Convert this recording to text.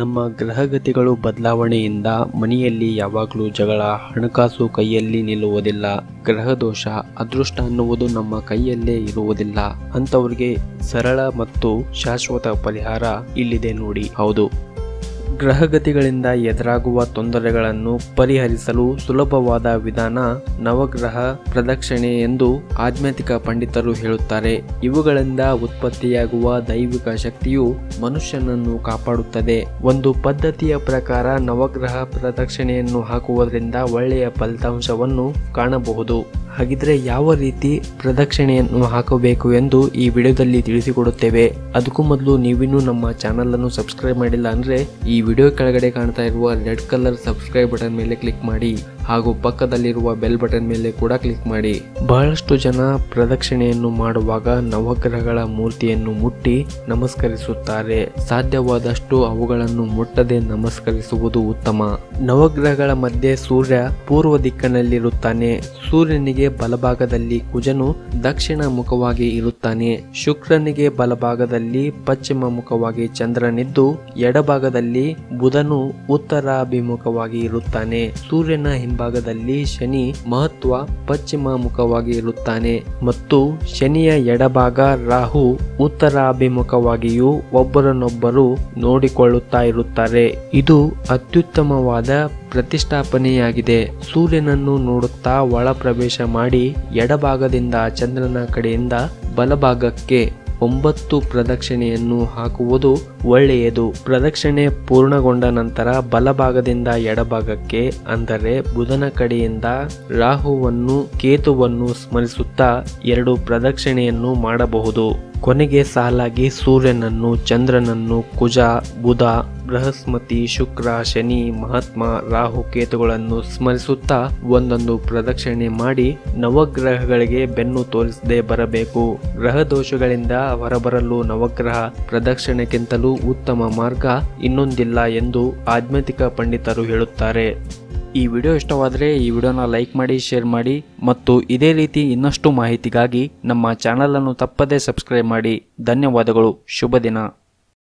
ನಮ್ಮ ಗ್ರಹಗತಿಗಳು ಬದಲಾವಣೆಯಿಂದ ಮನೆಯಲ್ಲಿ ಯಾವಾಗಲೂ ಜಗಳ, ಹಣಕಾಸು ಕೈಯಲ್ಲಿ ನಿಲ್ಲುವುದಿಲ್ಲ. ಗ್ರಹದೋಷ, ಅದೃಷ್ಟ ಅನ್ನುವುದು ನಮ್ಮ ಕೈಯಲ್ಲೇ ಇರುವುದಿಲ್ಲ. ಅಂಥವ್ರಿಗೆ ಸರಳ ಮತ್ತು ಶಾಶ್ವತ ಪರಿಹಾರ ಇಲ್ಲಿದೆ ನೋಡಿ. ಹೌದು, ಗ್ರಹಗತಿಗಳಿಂದ ಎದುರಾಗುವ ತೊಂದರೆಗಳನ್ನು ಪರಿಹರಿಸಲು ಸುಲಭವಾದ ವಿಧಾನ ನವಗ್ರಹ ಪ್ರದಕ್ಷಿಣೆ ಎಂದು ಆಧ್ಯಾತ್ಮಿಕ ಪಂಡಿತರು ಹೇಳುತ್ತಾರೆ. ಇವುಗಳಿಂದ ಉತ್ಪತ್ತಿಯಾಗುವ ದೈವಿಕ ಶಕ್ತಿಯು ಮನುಷ್ಯನನ್ನು ಕಾಪಾಡುತ್ತದೆ. ಒಂದು ಪದ್ಧತಿಯ ಪ್ರಕಾರ ನವಗ್ರಹ ಪ್ರದಕ್ಷಿಣೆಯನ್ನು ಹಾಕುವುದರಿಂದ ಒಳ್ಳೆಯ ಫಲಿತಾಂಶವನ್ನು ಕಾಣಬಹುದು. ಹಾಗಿದ್ರೆ ಯಾವ ರೀತಿ ಪ್ರದಕ್ಷಿಣೆಯನ್ನು ಹಾಕಬೇಕು ಎಂದು ಈ ವಿಡಿಯೋದಲ್ಲಿ ತಿಳಿಸಿಕೊಡುತ್ತೇವೆ. ಅದಕ್ಕೂ ಮೊದಲು ನೀವಿನ್ನೂ ನಮ್ಮ ಚಾನಲ್ ಅನ್ನು ಸಬ್ಸ್ಕ್ರೈಬ್ ಮಾಡಿಲ್ಲ ಅಂದ್ರೆ ಈ ವಿಡಿಯೋ ಕೆಳಗಡೆ ಕಾಣ್ತಾ ಇರುವ ರೆಡ್ ಕಲರ್ ಸಬ್ಸ್ಕ್ರೈಬ್ ಬಟನ್ ಮೇಲೆ ಕ್ಲಿಕ್ ಮಾಡಿ ಹಾಗೂ ಪಕ್ಕದಲ್ಲಿರುವ ಬೆಲ್ ಬಟನ್ ಮೇಲೆ ಕೂಡ ಕ್ಲಿಕ್ ಮಾಡಿ. ಬಹಳಷ್ಟು ಜನ ಪ್ರದಕ್ಷಿಣೆಯನ್ನು ಮಾಡುವಾಗ ನವಗ್ರಹಗಳ ಮೂರ್ತಿಯನ್ನು ಮುಟ್ಟಿ ನಮಸ್ಕರಿಸುತ್ತಾರೆ. ಸಾಧ್ಯವಾದಷ್ಟು ಅವುಗಳನ್ನು ಮುಟ್ಟದೆ ನಮಸ್ಕರಿಸುವುದು ಉತ್ತಮ. ನವಗ್ರಹಗಳ ಮಧ್ಯೆ ಸೂರ್ಯ ಪೂರ್ವ ದಿಕ್ಕಿನಲ್ಲಿರುತ್ತಾನೆ. ಸೂರ್ಯನಿಗೆ ಬಲಭಾಗದಲ್ಲಿ ಕುಜನು ದಕ್ಷಿಣ ಮುಖವಾಗಿ ಇರುತ್ತಾನೆ. ಶುಕ್ರನಿಗೆ ಬಲಭಾಗದಲ್ಲಿ ಪಶ್ಚಿಮ ಮುಖವಾಗಿ ಚಂದ್ರನಿದ್ದು ಎಡಭಾಗದಲ್ಲಿ ಬುಧನು ಉತ್ತರಾಭಿಮುಖವಾಗಿ ಇರುತ್ತಾನೆ. ಸೂರ್ಯನ ಹಿಂಭಾಗದಲ್ಲಿ ಶನಿ ಮಹತ್ವ ಪಶ್ಚಿಮ ಮುಖವಾಗಿ ಇರುತ್ತಾನೆ ಮತ್ತು ಶನಿಯ ಎಡಭಾಗ ರಾಹು ಉತ್ತರಾಭಿಮುಖವಾಗಿಯೂ ಒಬ್ಬರನ್ನೊಬ್ಬರು ನೋಡಿಕೊಳ್ಳುತ್ತಾ ಇರುತ್ತಾರೆ. ಇದು ಅತ್ಯುತ್ತಮವಾದ ಪ್ರತಿಷ್ಠಾಪನೆಯಾಗಿದೆ. ಸೂರ್ಯನನ್ನು ನೋಡುತ್ತಾ ಒಳ ಪ್ರವೇಶ ಮಾಡಿ ಎಡಭಾಗದಿಂದ ಚಂದ್ರನ ಕಡೆಯಿಂದ ಬಲಭಾಗಕ್ಕೆ 9 ಪ್ರದಕ್ಷಿಣೆಯನ್ನು ಹಾಕುವುದು ಒಳ್ಳೆಯದು. ಪ್ರದಕ್ಷಿಣೆ ಪೂರ್ಣಗೊಂಡ ನಂತರ ಬಲಭಾಗದಿಂದ ಎಡಭಾಗಕ್ಕೆ ಅಂದರೆ ಬುಧನ ಕಡೆಯಿಂದ ರಾಹುವನ್ನು ಕೇತುವನ್ನು ಸ್ಮರಿಸುತ್ತಾ 2 ಪ್ರದಕ್ಷಿಣೆಯನ್ನು ಮಾಡಬಹುದು. ಕೊನೆಗೆ ಸಾಲಾಗಿ ಸೂರ್ಯನನ್ನು, ಚಂದ್ರನನ್ನು, ಕುಜ, ಬುಧ, ಬೃಹಸ್ಪತಿ, ಶುಕ್ರ, ಶನಿ, ಮಹಾತ್ಮ, ರಾಹು, ಕೇತುಗಳನ್ನು ಸ್ಮರಿಸುತ್ತಾ ಒಂದೊಂದು ಪ್ರದಕ್ಷಿಣೆ ಮಾಡಿ ನವಗ್ರಹಗಳಿಗೆ ಬೆನ್ನು ತೋರಿಸದೆ ಬರಬೇಕು. ಗ್ರಹ ದೋಷಗಳಿಂದ ಹೊರಬರಲು ನವಗ್ರಹ ಪ್ರದಕ್ಷಿಣೆಗಿಂತಲೂ ಉತ್ತಮ ಮಾರ್ಗ ಇನ್ನೊಂದಿಲ್ಲ ಎಂದು ಆಧ್ಯಾತ್ಮಿಕ ಪಂಡಿತರು ಹೇಳುತ್ತಾರೆ. ಈ ವಿಡಿಯೋ ಇಷ್ಟವಾದರೆ ಈ ವಿಡಿಯೋನ ಲೈಕ್ ಮಾಡಿ, ಶೇರ್ ಮಾಡಿ ಮತ್ತು ಇದೇ ರೀತಿ ಇನ್ನಷ್ಟು ಮಾಹಿತಿಗಾಗಿ ನಮ್ಮ ಚಾನಲ್ ಅನ್ನು ತಪ್ಪದೇ ಸಬ್ಸ್ಕ್ರೈಬ್ ಮಾಡಿ. ಧನ್ಯವಾದಗಳು. ಶುಭ ದಿನ.